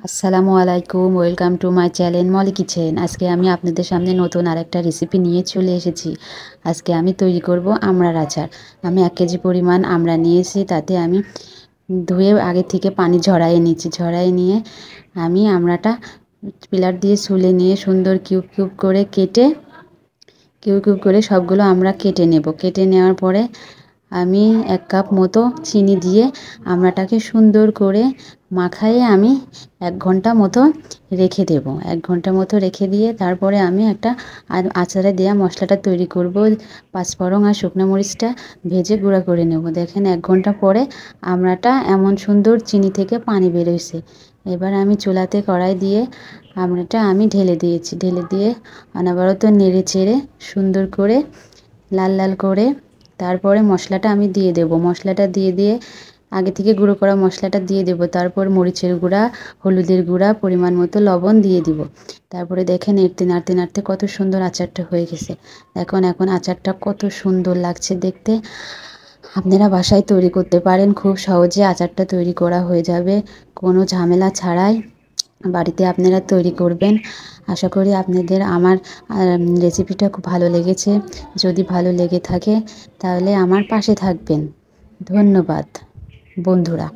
আসসালামু আলাইকুম, welcome to my channel Molly kitchen. আজকে আমি আপনাদের সামনে নতুন আরেকটা রেসিপি নিয়ে চলে এসেছি। আজকে আমি তৈরি করব আমড়ার আচার। আমি 1 কেজি পরিমাণ আমড়া নিয়েছি, তাতে আমি ধুয়ে আগে থেকে পানি ঝরাইয়ে নিয়েছি। ঝরাইয়ে নিয়ে আমি আমড়াটা পিলার দিয়ে ছুলে নিয়ে সুন্দর কিউব কিউব করে সবগুলো আমরা কেটে নেব। কেটে নেওয়ার পরে আমি 1 কাপ মতো চিনি দিয়ে আমড়াটাকে সুন্দর করে মাখায়ে আমি 1 ঘন্টা মতো রেখে দেব। 1 ঘন্টা মতো রেখে দিয়ে তারপরে আমি একটা আচারে দেওয়া মশলাটা তৈরি করব। 5 ফোড়ন আর শুকনো মরিচটা ভেজে গুঁড়া করে নেব। দেখেন 1 ঘন্টা পরে আমড়াটা এমন সুন্দর চিনি থেকে পানি বেরোইছে। এবার আমি চুলাতে কড়াই দিয়ে আমড়াটা আমি ঢেলে দিয়েছি। ঢেলে দিয়ে অনবরত নেড়ে চেড়ে সুন্দর করে লাল লাল করে তারপরে মশলাটা আমি দিয়ে দেব। মশলাটা দিয়ে আগে থেকে গুঁড়ো করা মশলাটা দিয়ে দেব। তারপর মরিচের গুঁড়া, হলুদের গুঁড়া, পরিমাণ মতো লবণ দিয়ে দিব। তারপরে দেখেন নাড়তে নাড়তে কত সুন্দর আচারটা হয়ে গেছে। এখন আচারটা কত সুন্দর লাগছে দেখতে। আপনারা বাসায় তৈরি করতে পারেন, খুব সহজে আচারটা তৈরি করা হয়ে যাবে, কোনো ঝামেলা ছাড়াই বাড়িতে আপনারা তৈরি করবেন। আশা করি আপনাদের আমার রেসিপিটা খুব ভালো লেগেছে। যদি ভালো লেগে থাকে তাহলে আমার পাশে থাকবেন। ধন্যবাদ বন্ধুরা।